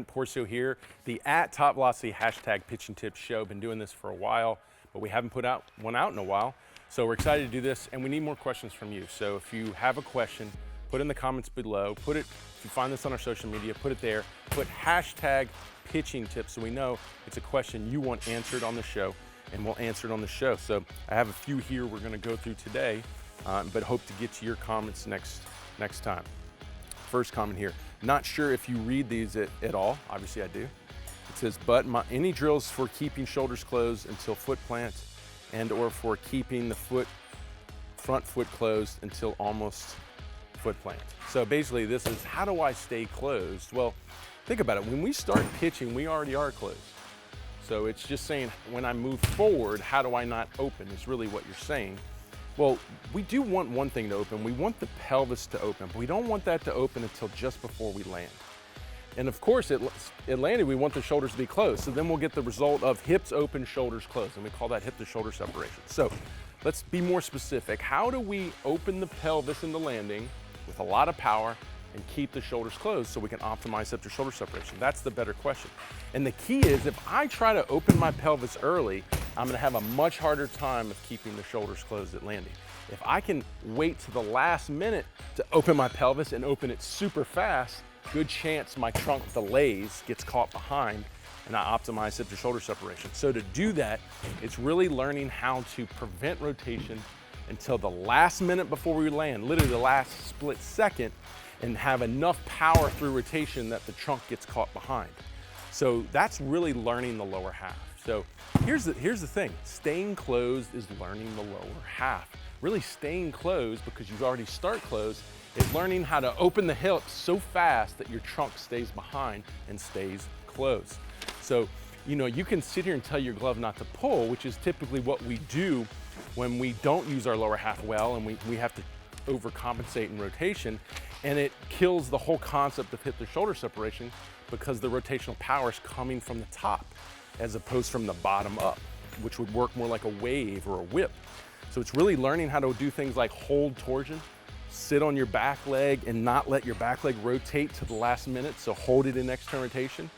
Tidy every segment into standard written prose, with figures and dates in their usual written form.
Porcio here, the @TopVelocity #pitching tips show. Been doing this for a while, but we haven't put one out in a while. So we're excited to do this, and we need more questions from you. So if you have a question, put it in the comments below. If you find this on our social media, put it there. Put #pitching tips so we know it's a question you want answered on the show, and we'll answer it on the show. So I have a few here we're gonna go through today, but hope to get to your comments next time. First comment here. Not sure if you read these at all. Obviously I do. It says, any drills for keeping shoulders closed until foot plant and/or for keeping the front foot closed until almost foot plant. So basically this is, how do I stay closed? Well, think about it. When we start pitching, we already are closed. So it's just saying, when I move forward, how do I not open is really what you're saying. Well, we do want one thing to open. We want the pelvis to open, but we don't want that to open until just before we land. And of course, at landing, we want the shoulders to be closed. So then we'll get the result of hips open, shoulders closed. And we call that hip to shoulder separation. So let's be more specific. How do we open the pelvis into landing with a lot of power and keep the shoulders closed so we can optimize hip to shoulder separation? That's the better question. And the key is, if I try to open my pelvis early, I'm gonna have a much harder time of keeping the shoulders closed at landing. If I can wait to the last minute to open my pelvis and open it super fast, good chance my trunk delays, gets caught behind, and I optimize hip to shoulder separation. So to do that, it's really learning how to prevent rotation until the last minute before we land, literally the last split second, and have enough power through rotation that the trunk gets caught behind. So that's really learning the lower half. So here's the thing, staying closed is learning the lower half. Really staying closed, because you've already start closed, is learning how to open the hips so fast that your trunk stays behind and stays closed. So, you can sit here and tell your glove not to pull, which is typically what we do when we don't use our lower half well and we have to overcompensate in rotation, and it kills the whole concept of hip to shoulder separation, because the rotational power is coming from the top as opposed from the bottom up, which would work more like a wave or a whip. So it's really learning how to do things like hold torsion, sit on your back leg and not let your back leg rotate to the last minute, so hold it in external rotation.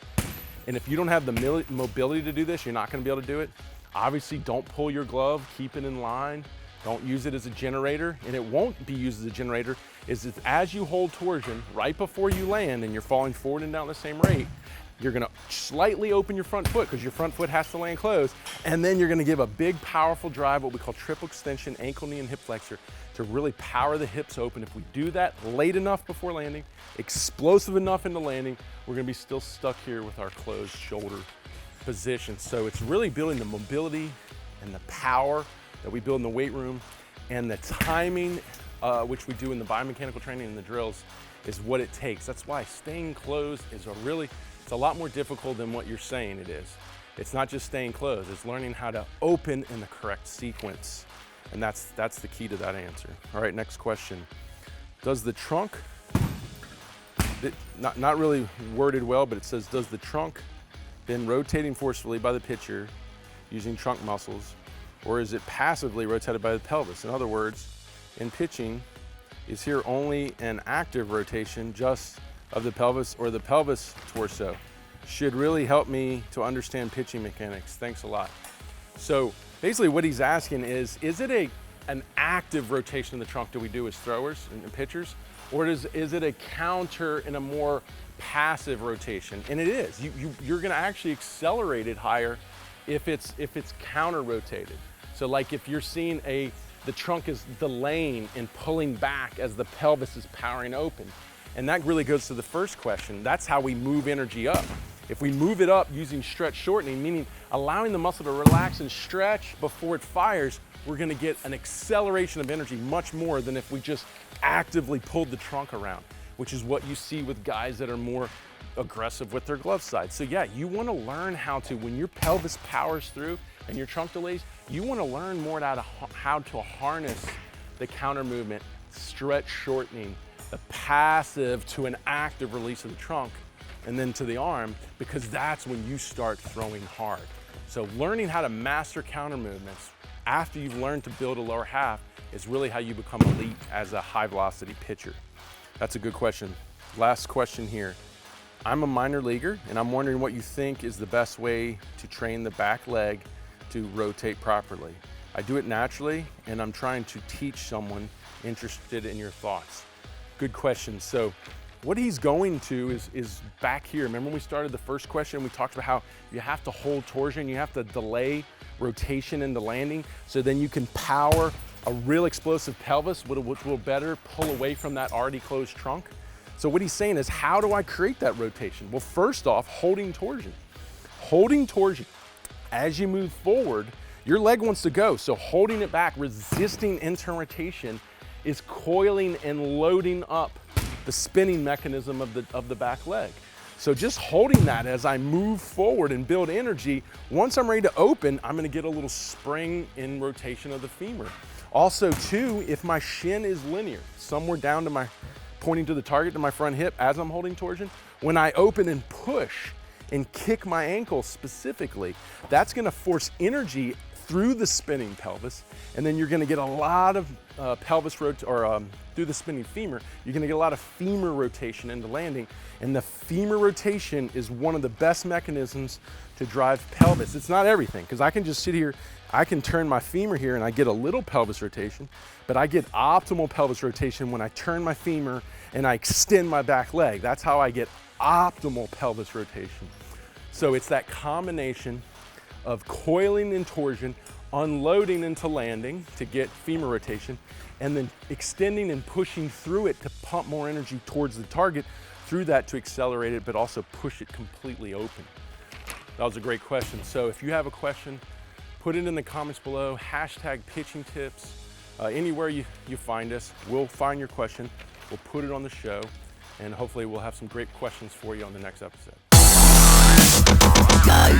And if you don't have the mobility to do this, you're not gonna be able to do it. Obviously, don't pull your glove, keep it in line. Don't use it as a generator, and it won't be used as a generator. As you hold torsion, right before you land and you're falling forward and down at the same rate, you're gonna slightly open your front foot, because your front foot has to land closed, and then you're gonna give a big, powerful drive, what we call triple extension, ankle, knee, and hip flexor, to really power the hips open. If we do that late enough before landing, explosive enough into landing, we're gonna be still stuck here with our closed shoulder position. So it's really building the mobility and the power that we build in the weight room, and the timing, which we do in the biomechanical training and the drills, is what it takes. That's why staying closed is it's a lot more difficult than what you're saying it is. It's not just staying closed, it's learning how to open in the correct sequence. And that's the key to that answer. All right, next question. Does the trunk, not really worded well, but it says, does the trunk been rotating forcefully by the pitcher using trunk muscles, or is it passively rotated by the pelvis? In other words, in pitching, is here only an active rotation just of the pelvis, or the pelvis torso? Should really help me to understand pitching mechanics. Thanks a lot. So basically what he's asking is it an active rotation of the trunk do we do as throwers and pitchers, or is it a counter in a more passive rotation? And it is. You're gonna actually accelerate it higher if it's counter rotated. So like if you're seeing the trunk is delaying and pulling back as the pelvis is powering open. And that really goes to the first question. That's how we move energy up. If we move it up using stretch shortening, meaning allowing the muscle to relax and stretch before it fires, we're gonna get an acceleration of energy much more than if we just actively pulled the trunk around, which is what you see with guys that are more aggressive with their glove side. So yeah, you wanna learn how to, when your pelvis powers through and your trunk delays, you wanna learn more how to harness the counter movement, stretch shortening, the passive to an active release of the trunk, and then to the arm, because that's when you start throwing hard. So learning how to master counter movements after you've learned to build a lower half is really how you become elite as a high velocity pitcher. That's a good question. Last question here. I'm a minor leaguer, and I'm wondering what you think is the best way to train the back leg to rotate properly. I do it naturally, and I'm trying to teach someone interested in your thoughts. Good question. So what he's going to is back here. Remember when we started the first question, we talked about how you have to hold torsion, you have to delay rotation into landing, so then you can power a real explosive pelvis, which will better pull away from that already closed trunk. So what he's saying is, how do I create that rotation? Well, first off, holding torsion. Holding torsion. As you move forward, your leg wants to go, so holding it back, resisting internal rotation, is coiling and loading up the spinning mechanism of the back leg. So just holding that as I move forward and build energy, once I'm ready to open, I'm gonna get a little spring in rotation of the femur. Also too, if my shin is linear, somewhere down to my, pointing to the target to my front hip as I'm holding torsion, when I open and push and kick my ankle specifically, that's gonna force energy through the spinning pelvis, and then you're gonna get a lot of through the spinning femur, you're gonna get a lot of femur rotation into landing, and the femur rotation is one of the best mechanisms to drive pelvis. It's not everything, because I can just sit here, I can turn my femur here and I get a little pelvis rotation, but I get optimal pelvis rotation when I turn my femur and I extend my back leg. That's how I get optimal pelvis rotation. So it's that combination of coiling and torsion, unloading into landing to get femur rotation, and then extending and pushing through it to pump more energy towards the target, through that to accelerate it, but also push it completely open. That was a great question. So if you have a question, put it in the comments below, hashtag pitching tips, anywhere you find us, we'll find your question, we'll put it on the show, and hopefully we'll have some great questions for you on the next episode. Go.